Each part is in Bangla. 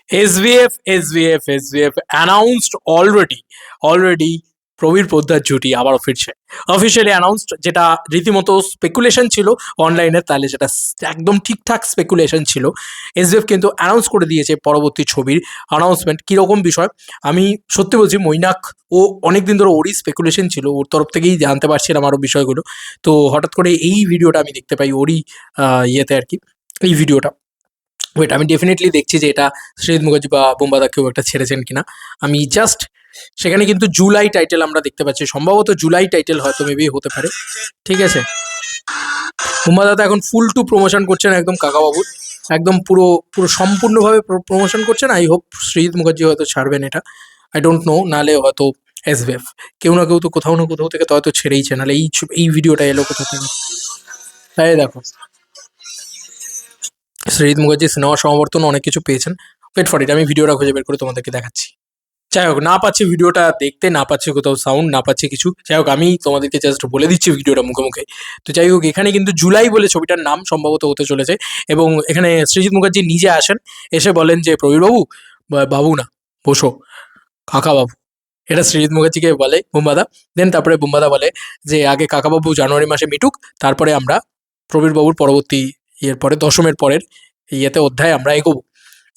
SVF announced already Prabir Poddar জুটি আবারও ফিরছে, অফিসিয়ালি অ্যানাউন্সড, যেটা রীতিমতো স্পেকুলেশন ছিল অনলাইনে, তাহলে সেটা একদম ঠিকঠাক স্পেকুলেশন ছিল। এসভিএফ কিন্তু অ্যানাউন্স করে দিয়েছে পরবর্তী ছবির অ্যানাউন্সমেন্ট। কীরকম বিষয় আমি সত্যি বলছি, মৈনাক ও অনেকদিন ধরে ওরই স্পেকুলেশন ছিল, ওর তরফ থেকেই জানতে পারছিলাম আরও বিষয়গুলো। তো হঠাৎ করে এই ভিডিওটা আমি দেখতে পাই ওরই ইয়েতে আর কি, এই ভিডিওটা। ওয়েট, আমি ডেফিনেটলি দেখছি যে এটা সৃজিত মুখার্জি বা বোম্বাদা কেউ একটা ছেড়েছেন কিনা। আমি জাস্ট সেখানে কিন্তু জুলাই টাইটেল আমরা দেখতে পাচ্ছি, সম্ভবত জুলাই টাইটেল হয়তো মেবি হতে পারে। ঠিক আছে, বোম্বাদা তো এখন ফুল টু প্রমোশন করছেন একদম কাকাবাবুর, একদম পুরো পুরো সম্পূর্ণভাবে প্রমোশন করছেন। আই হোপ সৃজিত মুখার্জি হয়তো ছাড়বেন এটা, আই ডোন্ট নো, নাহলে হয়তো এসভিএফ কেউ না কেউ তো কোথাও না কোথাও থেকে তো হয়তো ছেড়েইছে, নাহলে এই ভিডিওটা এলো কোথা থেকে। তাই দেখো, সৃজিত মুখার্জি সিনেমা সমাবর্তন অনেক কিছু পেয়েছেন। ওয়েট ফর ইট, আমি ভিডিওটা খুঁজে বের করে তোমাদেরকে দেখাচ্ছি। যাই হোক, না পাচ্ছি ভিডিওটা দেখতে, না পাচ্ছি কোথাও সাউন্ড, না পাচ্ছি কিছু। যাই হোক, আমি তোমাদেরকে জাস্ট বলে দিচ্ছি ভিডিওটা মুখে মুখে। তো যাই হোক, এখানে কিন্তু জুলাই বলে ছবিটার নাম সম্ভবত হতে চলেছে, এবং এখানে সৃজিত মুখার্জি নিজে আসেন, এসে বলেন যে প্রবীরবাবু, বাবু না, বসো, কাকাবাবু। এটা সৃজিত মুখার্জিকে বলে বোম্বাদা। দেন তারপরে বোম্বাদা বলে যে আগে কাকাবাবু জানুয়ারি মাসে মিটুক, তারপরে আমরা প্রবীরবাবুর পরবর্তী ইয়ের পরে দশমের পরের ইয়েতে অধ্যায় আমরা এগোবো।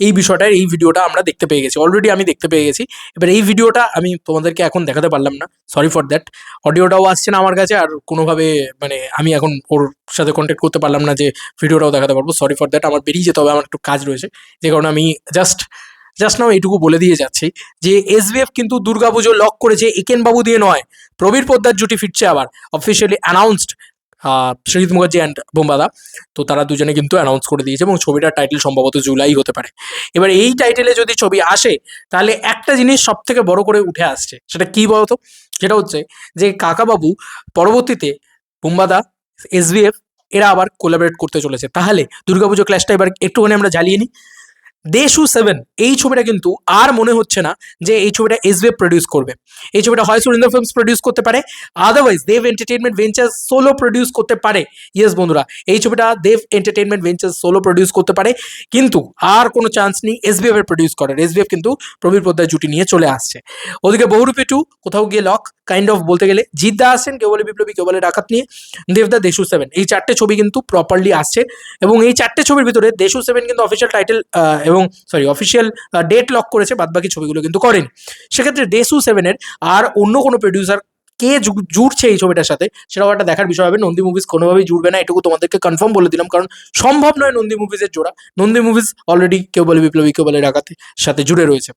এই বিষয়টার এই ভিডিওটা আমরা দেখতে পেয়ে গেছি, অলরেডি আমি দেখতে পেয়ে গেছি। এবার এই ভিডিওটা আমি তোমাদেরকে এখন দেখাতে পারলাম না, সরি ফর দ্যাট। অডিওটাও আসছে না আমার কাছে, আর কোনোভাবে মানে আমি এখন ওর সাথে কন্ট্যাক্ট করতে পারলাম না যে ভিডিওটাও দেখাতে পারবো, সরি ফর দ্যাট। আমার বেরিয়ে যেতে হবে, আমার একটু কাজ রয়েছে, যে কারণে আমি জাস্ট নাও এইটুকু বলে দিয়ে যাচ্ছি যে এসভিএফ কিন্তু দুর্গাপুজো লক করেছে একেন বাবু দিয়ে নয়, প্রবীর পোদ্দার জুটি ফিরছে আবার, officially announced Srijit Mukherjee and Bombada. তো তারা দুজনে কিন্তু অ্যানাউন্স করে দিয়েছে, এবং ছবিটার টাইটেল সম্ভবত জুলাই হতে পারে। এবার এই টাইটেলে যদি ছবি আসে, তাহলে একটা জিনিস সব থেকে বড় করে উঠে আসছে, সেটা কি বলতো? সেটা হচ্ছে যে কাকাবাবু পরবর্তীতে বোম্বাদা, এসভিএফ এরা আবার কোলাবরেট করতে চলেছে। তাহলে দুর্গাপুজো ক্লাসটা এবার একটুখানি আমরা জ্বালিয়ে নিই। দেশু 7 এই ছবিটা কিন্তু আর মনে হচ্ছে না যে এই ছবিটা এসভিএফ প্রডিউস করবে। এই ছবিটা হয় সুরিন্দর ফিল্মস প্রডিউস করতে পারে, আদারওয়াইজ দেব এন্টারটেইনমেন্ট ভেঞ্চার্স সোলো প্রডিউস করতে পারে। ইয়েস বন্ধুরা, এই ছবিটা দেব এন্টারটেইনমেন্ট ভেঞ্চার্স সোলো প্রডিউস করতে পারে, কিন্তু আর কোনো চান্স নেই এসভিএফ এর প্রডিউস করার। এসভিএফ কিন্তু প্রবীর পোদ্দার জুটি নিয়ে চলে আসছে। ওদিকে বহুরূপী 2 কোথাও গিয়ে লক, কাইন্ড অফ বলতে গেলে। জিদ্দা আসছেন, কেউ বলে বিপ্লবী, কেউ বলে ডাকাত নিয়ে। দেবদা, দেশু 7 এই চারটে ছবি কিন্তু প্রপারলি আসছে, এবং এই চারটে ছবির ভিতরে দেশু 7 কিন্তু অফিসিয়াল টাইটেল এবং অফিসিয়াল ডেট লক করেছে, বাদবাকি ছবিগুলো কিন্তু করেনি। সেক্ষেত্রে দেশু 7 এর আর অন্য কোনো প্রডিউসার কে জুড়ছে এই ছবিটার সাথে, সেটাও একটা দেখার বিষয় হবে। নন্দী মুভিজ কোনোভাবেই জুড়বে না, এটুকু তোমাদেরকে কনফার্ম বলে দিলাম, কারণ সম্ভব নয় নন্দী মুভিজের জোড়া। নন্দী মুভিজ অলরেডি কেউ বলে বিপ্লবী, কেউ বলে ডাকাতের সাথে জুড়ে রয়েছে।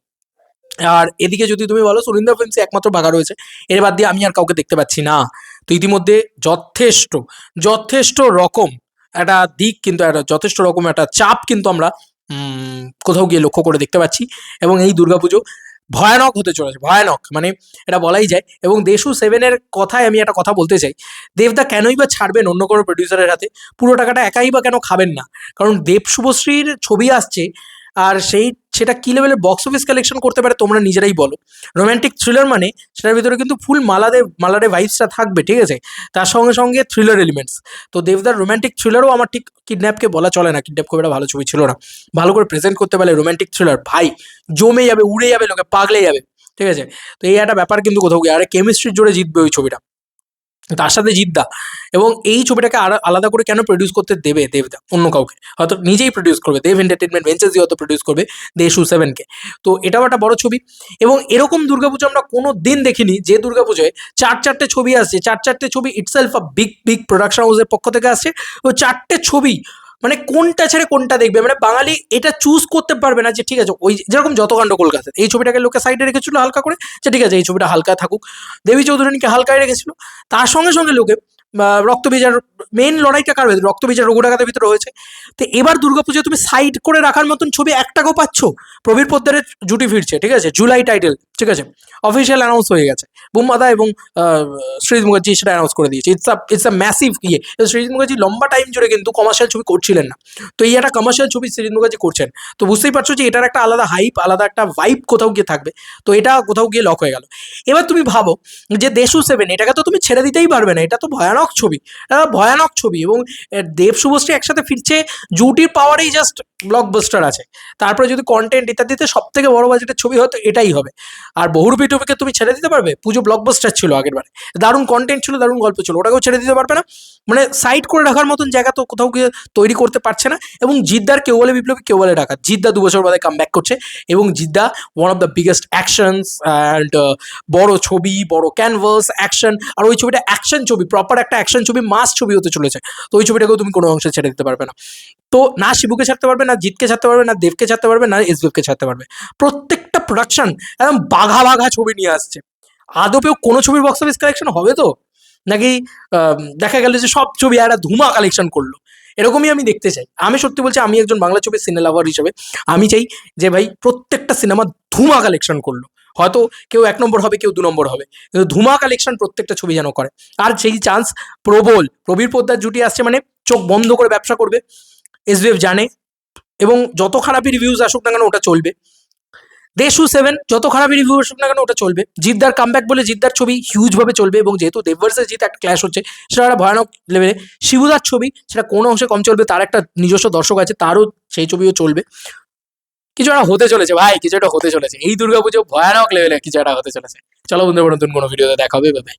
আর এদিকে যদি তুমি বলো সুরিন্দর ফিল্মসে একমাত্র বাঘা রয়েছে, এর বাদ দিয়ে আমি আর কাউকে দেখতে পাচ্ছি না। তো ইতিমধ্যে যথেষ্ট রকম একটা দিক, কিন্তু একটা যথেষ্ট রকম একটা চাপ কিন্তু আমরা কোথাও গিয়ে লক্ষ্য করে দেখতে পাচ্ছি, এবং এই দুর্গাপুজো ভয়ানক হতে চলেছে, ভয়ানক মানে এটা বলাই যায়। এবং দেশু 7 এর কথায় আমি একটা কথা বলতে চাই, দেবদা কেনই বা ছাড়বেন অন্য কোনো প্রডিউসারের হাতে, পুরো টাকাটা একাই বা কেন খাবেন না? কারণ দেব শুভশ্রীর ছবি আসছে, আর সেটা কি লেভেলের বক্স অফিস কালেকশন করতে পারে তোমরা নিজেরাই বলো। রোম্যান্টিক থ্রিলার মানে সেটার ভিতরে কিন্তু ফুল মালাদে ভাইবসটা থাকবে, ঠিক আছে, তার সঙ্গে সঙ্গে থ্রিলার এলিমেন্টস। তো দেবদার রোম্যান্টিক থ্রিলারও আমার ঠিক কিডন্যাপকে বলা চলে না, কিডন্যাপ খুব একটা ভালো ছবি ছিল না। ভালো করে প্রেজেন্ট করতে পারলে রোম্যান্টিক থ্রিলার ভাই জমে যাবে, উড়ে যাবে, লোকে পাগলে যাবে, ঠিক আছে। তো এই একটা ব্যাপার কিন্তু কোথাও গিয়ে, আরে কেমিস্ট্রির জোরে জিতবে ওই ছবিটা, তার সাথে জিদ্দা। এবং এই ছবিটাকে আলাদা করে কেন প্রডিউস করতে দেবে দেবদা অন্য কাউকে? হয়তো নিজেই প্রডিউস করবে, দেব এন্টারটেনমেন্ট ভেঞ্চার্সই হয়তো প্রডিউস করবে দেশু 7কে। তো এটাও একটা বড় ছবি। এবং এরকম দুর্গাপুজো আমরা কোনো দিন দেখিনি যে দুর্গাপুজোয় চারটে ছবি আসছে, চারটে ছবি ইটসেলফ আ বিগ প্রোডাকশন হাউসের পক্ষ থেকে আসছে। ও চারটে ছবি মানে কোনটা ছেড়ে কোনটা দেখবে, মানে বাঙালি এটা চুজ করতে পারবে না যে ঠিক আছে, ওই যেরকম যতকাণ্ড কলকাতা, এই ছবিটাকে লোকে সাইডে রেখেছিল হালকা করে, যে ঠিক আছে এই ছবিটা হালকা থাকুক। দেবী চৌধুরীকে হালকায় রেখেছিল, তার সঙ্গে সঙ্গে লোকে রক্তবীজার মেন লড়াইটা কার হয়েছে, রক্তবীজার রঘু ডাকাতের ভিতরে হয়েছে। তো এবার দুর্গাপুজো তুমি সাইড করে রাখার মতন ছবি একটাকেও পাচ্ছ? প্রবীর পোদ্দারের জুটি ফিরছে, ঠিক আছে, জুলাই টাইটেল, ঠিক আছে, অফিসিয়াল অ্যানাউন্স হয়ে গেছে। বুম্বাদা এবং সৃজিত মুখার্জি সেটা অ্যানাউন্স করে দিয়েছে। ইটস আ ম্যাসিভ ইয়ে। সৃজিত মুখার্জি লম্বা টাইম জুড়ে কিন্তু কমার্শিয়াল ছবি করছিলেন না, তো এই একটা কমার্শিয়াল ছবি সৃজিত মুখার্জি করছেন। তো বুঝতেই পারছো যে এটার একটা আলাদা হাইপ, আলাদা একটা ভাইব কোথাও গিয়ে থাকবে। তো এটা কোথাও গিয়ে লক হয়ে গেল। এবার তুমি ভাবো যে দেশু 7 এটাকে তো তুমি ছেড়ে দিতেই পারবে না, এটা তো ভয়ানক ছবি, এটা ভয়ানক ছবি। এবং দেব শুভশ্রী একসাথে ফিরছে, জুটির পাওয়ারেই জাস্ট ব্লকবাস্টার আছে। তারপরে যদি কন্টেন্ট ইত্যাদিতে সব থেকে বড় বাজেটের ছবি হয়তো এটাই হবে। আর বহুরূপী টপিকে তুমি ছেড়ে দিতে পারবে? পুজো ব্লকবাস্টার ছিল আগের বারে, দারুণ কন্টেন্ট ছিল, দারুণ গল্প ছিল, ওটাকেও ছেড়ে দিতে পারবে না? মানে সাইড করে রাখার মতন জায়গা তো কোথাও গিয়ে তৈরি করতে পারছে না। এবং জিদ্দার কেউ বলে বিপ্লবী, কেউ বলে ডাকাত, জিদ্দা 2 বছর বাদে কাম ব্যাক করছে। এবং Jeddah one of the biggest actions and বড় ছবি, বড় ক্যানভাস, অ্যাকশন। আর ওই ছবিটা অ্যাকশন ছবি, প্রপার একটা অ্যাকশন ছবি, মাস ছবি হতে চলেছে। তো ওই ছবিটাকেও তুমি কোনো অংশে ছেড়ে দিতে পারবে না। তো না শিবুকে ছাড়তে পারবে, না জিতকে ছাড়তে পারবে, না দেবকে ছাড়তে পারবে, না এসবিএফকে ছাড়তে পারবে। প্রত্যেকটা প্রোডাকশন একদম বাঘা বাঘা ছবি নিয়ে আসছে। আদপেও কোনো ছবির বক্স অফিস কালেকশন হবে তো, নাকি দেখা গেল যে সব ছবি একটা ধুমা কালেকশন করলো? এরকমই আমি দেখতে চাই। আমি সত্যি বলছি, আমি একজন বাংলা ছবির সিনে লাভার হিসেবে আমি চাই যে ভাই প্রত্যেকটা সিনেমা ধুমা কালেকশন করলো। হয়তো কেউ 1 নম্বর হবে, কেউ 2 নম্বর হবে, কিন্তু ধুমা কালেকশন প্রত্যেকটা ছবি যেন করে। আর সেই চান্স প্রবল। প্রবীর পোদ্দার জুটি আসছে মানে চোখ বন্ধ করে ব্যবসা করবে, এসবিএফ জানে। এবং যত খারাপই রিভিউজ আসুক না কেন ওটা চলবে। দেশু 7 যত খারাপই রিভিউ আসুক না কেন ওটা চলবে। জিদ্দার কামব্যাক বলে জিদ্দার ছবি হিউজ ভাবে চলবে। এবং যেহেতু দেব ভার্সেস জিৎ একটা ক্ল্যাশ হচ্ছে, সেটা একটা ভয়ানক লেভেলে। শিবুদার ছবি সেটা কোনো অংশে কম চলবে, তার একটা নিজস্ব দর্শক আছে, তারও সেই ছবিও চলবে। কিছু একটা হতে চলেছে ভাই, কিছু একটা হতে চলেছে। এই দুর্গাপুজো ভয়ানক লেভেলে কিছু একটা হতে চলেছে। চলো বন্ধুরা, নতুন কোনো ভিডিওতে দেখা হবে। বাই।